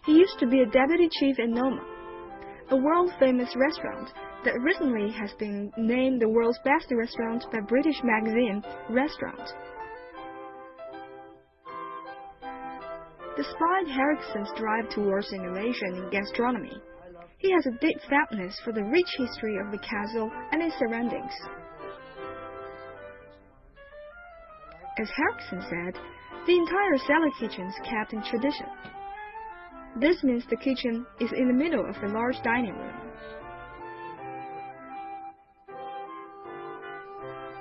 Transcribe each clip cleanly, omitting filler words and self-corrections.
He used to be a deputy chief in Noma, a world-famous restaurant that recently has been named the world's best restaurant by British magazine Restaurant. Despite Henriksen's drive towards innovation in gastronomy, he has a deep fondness for the rich history of the castle and its surroundings. As Henriksen said, the entire cellar kitchen is kept in tradition. This means the kitchen is in the middle of the large dining room.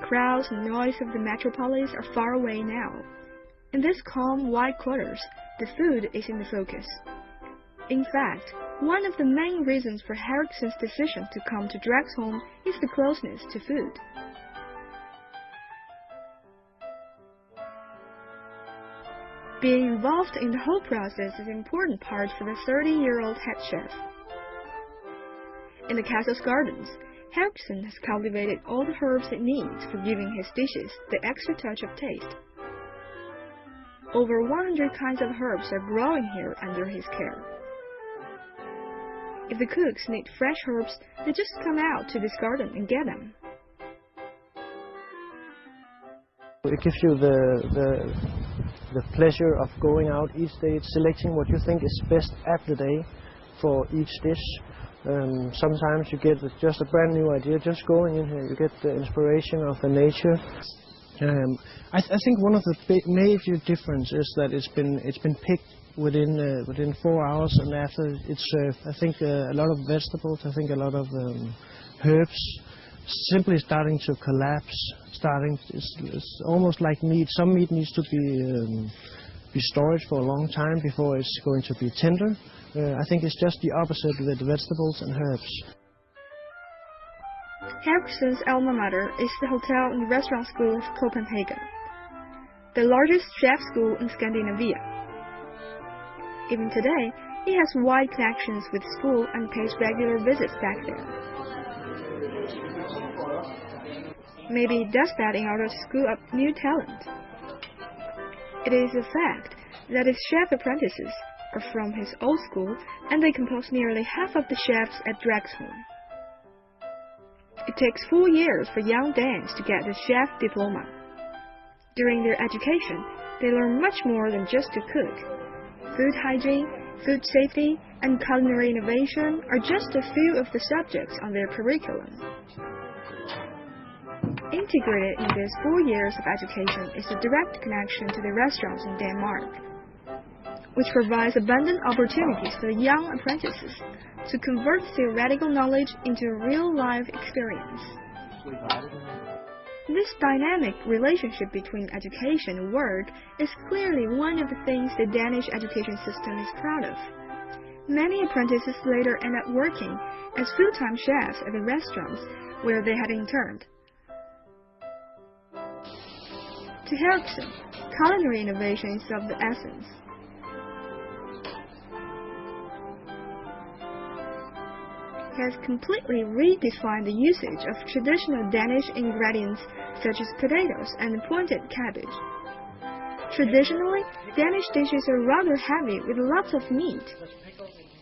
Crowds and noise of the metropolis are far away now. In this calm, wide quarters, the food is in the focus. In fact, one of the main reasons for Henriksen's decision to come to Dragsholm is the closeness to food. Being involved in the whole process is an important part for the 30-year-old head chef. In the castle's gardens, Henriksen has cultivated all the herbs it needs for giving his dishes the extra touch of taste. Over 100 kinds of herbs are growing here under his care. If the cooks need fresh herbs, they just come out to this garden and get them. It gives you the pleasure of going out each day, selecting what you think is best every day for each dish. Sometimes you get just a brand new idea, just going in here, you get the inspiration of the nature. I think one of the major differences is that it's been picked within 4 hours, and after it's I think a lot of vegetables, I think a lot of herbs simply starting to collapse. It's almost like meat. Some meat needs to be stored for a long time before it's going to be tender. I think it's just the opposite with vegetables and herbs. Henriksen's alma mater is the Hotel and Restaurant School of Copenhagen, the largest chef school in Scandinavia. Even today, he has wide connections with the school and pays regular visits back there. Maybe he does that in order to school up new talent. It is a fact that his chef apprentices are from his old school, and they compose nearly half of the chefs at Dragsholm. It takes 4 years for young Danes to get the chef diploma. During their education, they learn much more than just to cook. Food hygiene, food safety, and culinary innovation are just a few of the subjects on their curriculum. Integrated in these 4 years of education is a direct connection to the restaurants in Denmark, which provides abundant opportunities for the young apprentices to convert theoretical knowledge into a real-life experience. This dynamic relationship between education and work is clearly one of the things the Danish education system is proud of. Many apprentices later end up working as full-time chefs at the restaurants where they had interned. To Henriksen, culinary innovation is of the essence. He has completely redefined the usage of traditional Danish ingredients such as potatoes and pointed cabbage. Traditionally, Danish dishes are rather heavy with lots of meat.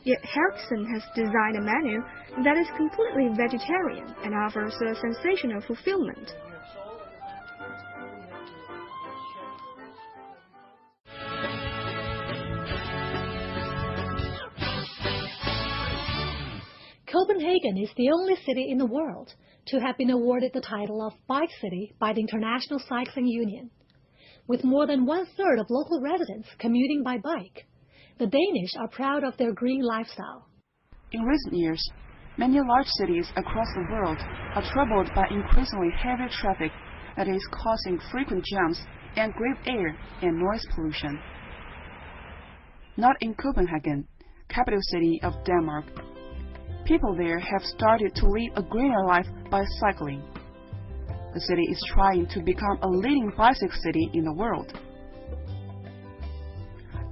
Yet Henriksen has designed a menu that is completely vegetarian and offers a sensation of fulfillment. Copenhagen is the only city in the world to have been awarded the title of Bike City by the International Cycling Union. With more than 1/3 of local residents commuting by bike, the Danish are proud of their green lifestyle. In recent years, many large cities across the world are troubled by increasingly heavy traffic that is causing frequent jams and grave air and noise pollution. Not in Copenhagen, capital city of Denmark. People there have started to lead a greener life by cycling. The city is trying to become a leading bicycle city in the world.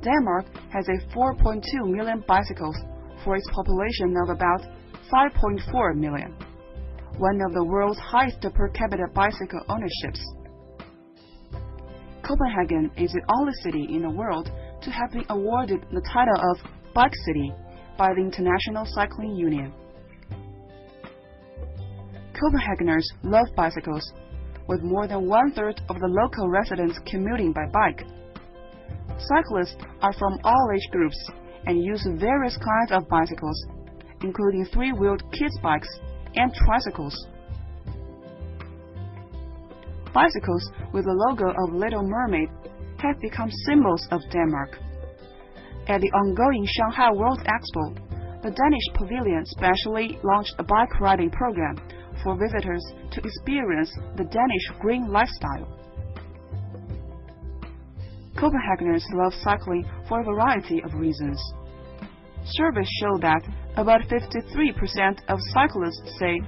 Denmark has 4.2 million bicycles for its population of about 5.4 million, one of the world's highest per capita bicycle ownerships. Copenhagen is the only city in the world to have been awarded the title of Bike City by the International Cycling Union. Copenhageners love bicycles, with more than one-third of the local residents commuting by bike. Cyclists are from all age groups and use various kinds of bicycles, including three-wheeled kids' bikes and tricycles. Bicycles with the logo of Little Mermaid have become symbols of Denmark. At the ongoing Shanghai World Expo, the Danish Pavilion specially launched a bike riding program for visitors to experience the Danish green lifestyle. Copenhageners love cycling for a variety of reasons. Surveys show that about 53% of cyclists say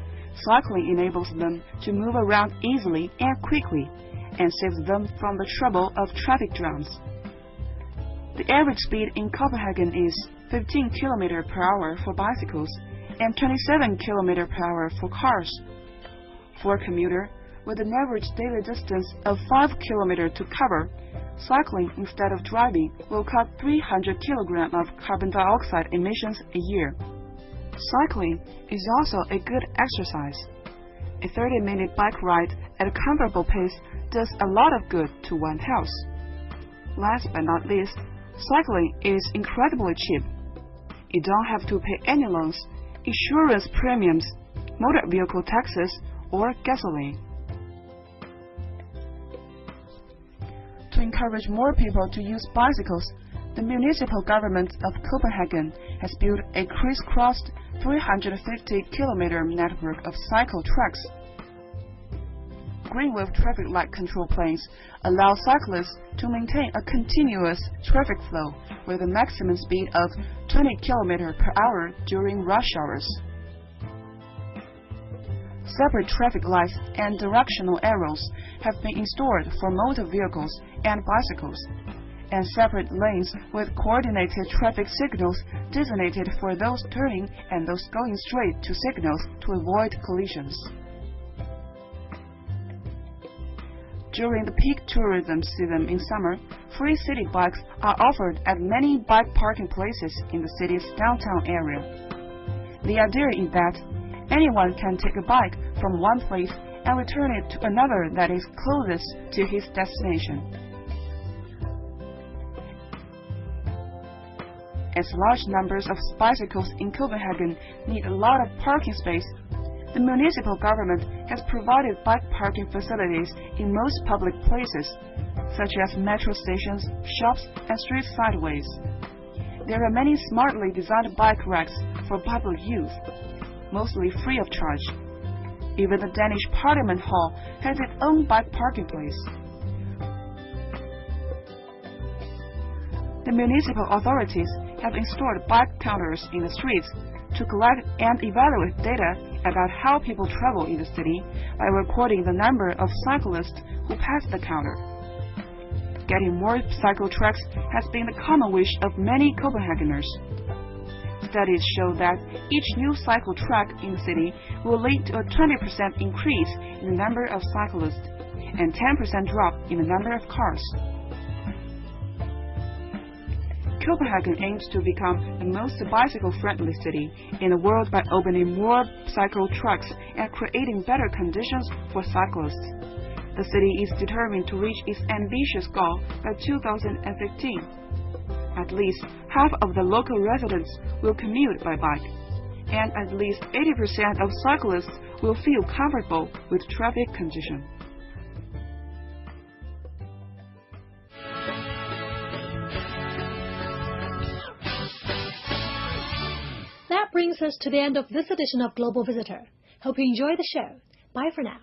cycling enables them to move around easily and quickly and saves them from the trouble of traffic jams. The average speed in Copenhagen is 15 km per hour for bicycles and 27 km per hour for cars. For a commuter, with an average daily distance of 5 km to cover, cycling instead of driving will cut 300 kg of carbon dioxide emissions a year. Cycling is also a good exercise. A 30-minute bike ride at a comfortable pace does a lot of good to one's health. Last but not least, cycling is incredibly cheap. You don't have to pay any loans, insurance premiums, motor vehicle taxes, or gasoline. To encourage more people to use bicycles, the municipal government of Copenhagen has built a crisscrossed 350-kilometer network of cycle tracks. Green wave traffic light control planes allow cyclists to maintain a continuous traffic flow with a maximum speed of 20 km per hour during rush hours. Separate traffic lights and directional arrows have been installed for motor vehicles and bicycles, and separate lanes with coordinated traffic signals designated for those turning and those going straight to signals to avoid collisions. During the peak tourism season in summer, free city bikes are offered at many bike parking places in the city's downtown area. The idea is that anyone can take a bike from one place and return it to another that is closest to his destination. As large numbers of bicycles in Copenhagen need a lot of parking space, the municipal government has provided bike parking facilities in most public places, such as metro stations, shops, and street sideways. There are many smartly designed bike racks for public use, mostly free of charge. Even the Danish Parliament Hall has its own bike parking place. The municipal authorities have installed bike counters in the streets to collect and evaluate data about how people travel in the city by recording the number of cyclists who pass the counter. Getting more cycle tracks has been the common wish of many Copenhageners. Studies show that each new cycle track in the city will lead to a 20% increase in the number of cyclists and 10% drop in the number of cars. Copenhagen aims to become the most bicycle-friendly city in the world by opening more cycle tracks and creating better conditions for cyclists. The city is determined to reach its ambitious goal by 2015. At least half of the local residents will commute by bike, and at least 80% of cyclists will feel comfortable with traffic conditions. That brings us to the end of this edition of Global Visitor. Hope you enjoyed the show. Bye for now.